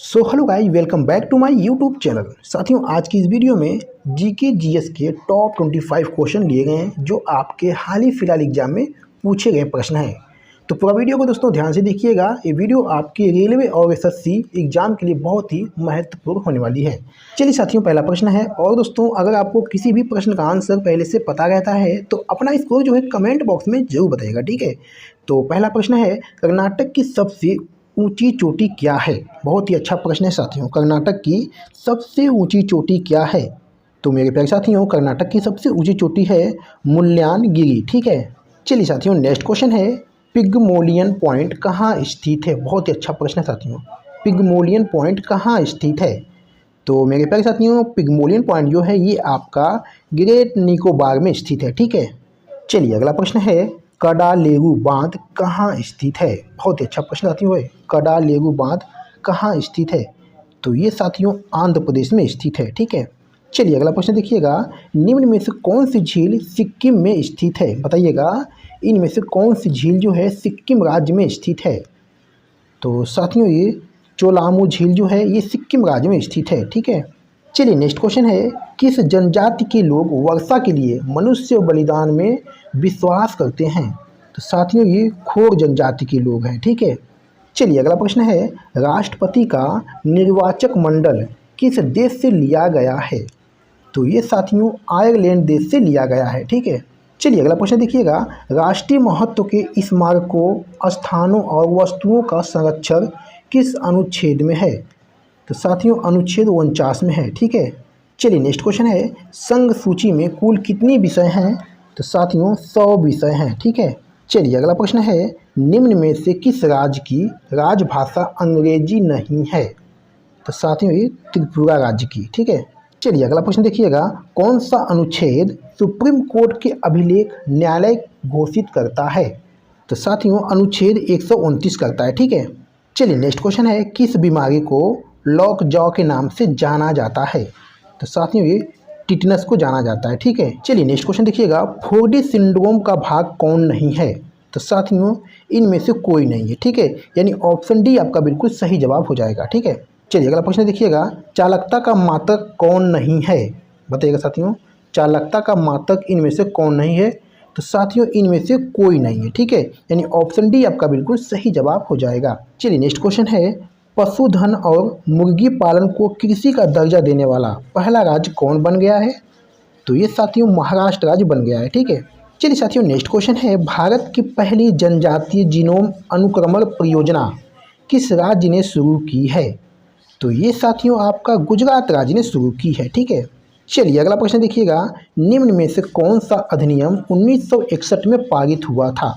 Hello guys, welcome back to my YouTube channel. साथियों, आज की इस वीडियो में जीके जीएस के टॉप 25 क्वेश्चन लिए गए हैं जो आपके हाल ही फिलहाल एग्जाम में पूछे गए प्रश्न हैं। तो पूरा वीडियो को दोस्तों ध्यान से देखिएगा। ये वीडियो आपके रेलवे और एसएससी एग्जाम के लिए बहुत ही महत्वपूर्ण होने वाली है। चलिए साथियों, पहला प्रश्न है। और दोस्तों, अगर आपको किसी भी प्रश्न का आंसर पहले से पता रहता है तो अपना स्कोर जो है कमेंट बॉक्स में जरूर बताइएगा, ठीक है। तो पहला प्रश्न है, कर्नाटक की सबसे ऊंची चोटी क्या है? बहुत ही अच्छा प्रश्न है साथियों। कर्नाटक की सबसे ऊंची चोटी क्या है? तो मेरे प्यारे साथियों, कर्नाटक की सबसे ऊंची चोटी है मुल्यांगिरी, ठीक है। चलिए साथियों, नेक्स्ट क्वेश्चन है, पिग्मोलियन पॉइंट कहाँ स्थित है? बहुत ही अच्छा प्रश्न है साथियों। पिग्मोलियन पॉइंट कहाँ स्थित है? तो मेरे प्यारे साथियों, पिग्मोलियन पॉइंट जो है ये आपका ग्रेट निकोबार में स्थित है, ठीक है। चलिए अगला प्रश्न है, कडालेरू बांध कहाँ स्थित है? बहुत ही अच्छा प्रश्न साथियों है। कडालेरू बांध कहाँ स्थित है? तो ये साथियों आंध्र प्रदेश में स्थित है, ठीक है। चलिए अगला प्रश्न देखिएगा, निम्न में से कौन सी झील सिक्किम में स्थित है? बताइएगा, इनमें से कौन सी झील जो है सिक्किम राज्य में स्थित है? तो साथियों ये चोलामू झील जो है ये सिक्किम राज्य में स्थित है, ठीक है। चलिए नेक्स्ट क्वेश्चन है, किस जनजाति के लोग वर्षा के लिए मनुष्य बलिदान में विश्वास करते हैं? तो साथियों ये खोर जनजाति के लोग हैं, ठीक है। चलिए अगला प्रश्न है, राष्ट्रपति का निर्वाचक मंडल किस देश से लिया गया है? तो ये साथियों आयरलैंड देश से लिया गया है, ठीक है। चलिए अगला प्रश्न देखिएगा, राष्ट्रीय महत्व के स्मारकों, स्थानों और वस्तुओं का संरक्षण किस अनुच्छेद में है? तो साथियों अनुच्छेद 49 में है, ठीक है। चलिए नेक्स्ट क्वेश्चन है, संघ सूची में कुल कितनी विषय हैं? तो साथियों 100 विषय हैं, ठीक है। चलिए अगला प्रश्न है, निम्न में से किस राज्य की राजभाषा अंग्रेजी नहीं है? तो साथियों ये त्रिपुरा राज्य की, ठीक है। चलिए अगला प्रश्न देखिएगा, कौन सा अनुच्छेद सुप्रीम कोर्ट के अभिलेख न्यायालय घोषित करता है? तो साथियों अनुच्छेद 129 करता है, ठीक है। चलिए नेक्स्ट क्वेश्चन है, किस बीमारी को लॉक जॉ के नाम से जाना जाता है? तो साथियों ये टिटनस को जाना जाता है, ठीक है। चलिए नेक्स्ट क्वेश्चन देखिएगा, फोर्डी सिंड्रोम का भाग कौन नहीं है? तो साथियों इनमें से कोई नहीं है, ठीक है। यानी ऑप्शन डी आपका बिल्कुल सही जवाब हो जाएगा, ठीक है। चलिए अगला प्रश्न देखिएगा, चालकता का मात्रक कौन नहीं है? बताइएगा साथियों, चालकता का मात्रक इनमें से कौन नहीं है? तो साथियों इनमें से कोई नहीं है, ठीक है। यानी ऑप्शन डी आपका बिल्कुल सही जवाब हो जाएगा। चलिए नेक्स्ट क्वेश्चन है, पशुधन और मुर्गी पालन को कृषि का दर्जा देने वाला पहला राज्य कौन बन गया है? तो ये साथियों महाराष्ट्र राज्य बन गया है, ठीक है। चलिए साथियों नेक्स्ट क्वेश्चन है, भारत की पहली जनजातीय जीनोम अनुक्रमण परियोजना किस राज्य ने शुरू की है? तो ये साथियों आपका गुजरात राज्य ने शुरू की है, ठीक है। चलिए अगला प्रश्न देखिएगा, निम्न में से कौन सा अधिनियम 1961 में पारित हुआ था?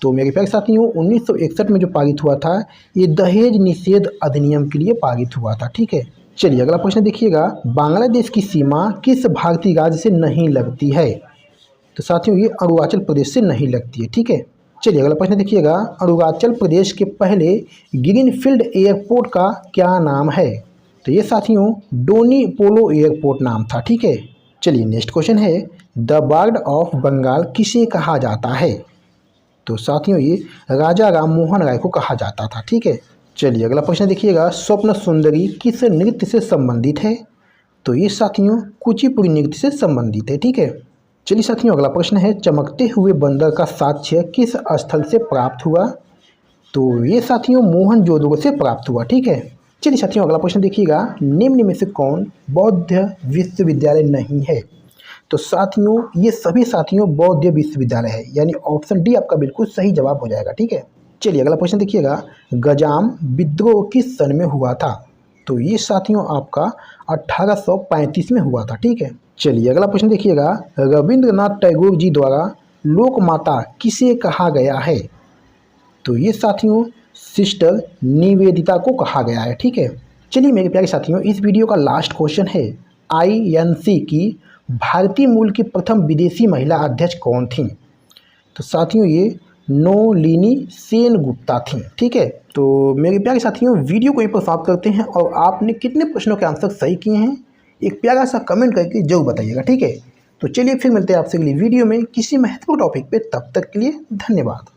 तो मेरे प्यारे साथियों 1961 में जो पारित हुआ था ये दहेज निषेध अधिनियम के लिए पारित हुआ था, ठीक है। चलिए अगला प्रश्न देखिएगा, बांग्लादेश की सीमा किस भारतीय राज्य से नहीं लगती है? तो साथियों ये अरुणाचल प्रदेश से नहीं लगती है, ठीक है। चलिए अगला प्रश्न देखिएगा, अरुणाचल प्रदेश के पहले ग्रीनफील्ड एयरपोर्ट का क्या नाम है? तो ये साथियों डोनी पोलो एयरपोर्ट नाम था, ठीक है। चलिए नेक्स्ट क्वेश्चन है, द बर्ड ऑफ बंगाल किसे कहा जाता है? तो साथियों ये राजा राम मोहन राय को कहा जाता था, ठीक है। चलिए अगला प्रश्न देखिएगा, स्वप्न सुंदरी किस नृत्य से संबंधित है? तो ये साथियों कुचिपुड़ी नृत्य से संबंधित है, ठीक है। चलिए साथियों अगला प्रश्न है, चमकते हुए बंदर का साक्ष्य किस स्थल से प्राप्त हुआ? तो ये साथियों मोहनजोदड़ो से प्राप्त हुआ, ठीक है। चलिए साथियों अगला प्रश्न देखिएगा, निम्न में से कौन बौद्ध विश्वविद्यालय नहीं है? तो साथियों ये सभी साथियों बौद्ध विश्वविद्यालय है, यानी ऑप्शन डी आपका बिल्कुल सही जवाब हो जाएगा, ठीक है। चलिए अगला प्रश्न देखिएगा, गजाम विद्रोह किस सन में हुआ था? तो ये साथियों आपका 1835 में हुआ था, ठीक है। चलिए अगला प्रश्न देखिएगा, रविंद्रनाथ टैगोर जी द्वारा लोकमाता किसे कहा गया है? तो ये साथियों सिस्टर निवेदिता को कहा गया है, ठीक है। चलिए मेरे प्यारे साथियों, इस वीडियो का लास्ट क्वेश्चन है, INC की भारतीय मूल की प्रथम विदेशी महिला अध्यक्ष कौन थी? तो साथियों ये नोलिनी सेनगुप्ता थी, ठीक है। तो मेरे प्यारे साथियों वीडियो को यहीं पर समाप्त करते हैं, और आपने कितने प्रश्नों के आंसर सही किए हैं एक प्यारा सा कमेंट करके जरूर बताइएगा, ठीक है। तो चलिए फिर मिलते हैं आपसे अगली वीडियो में किसी महत्वपूर्ण टॉपिक पे, तब तक के लिए धन्यवाद।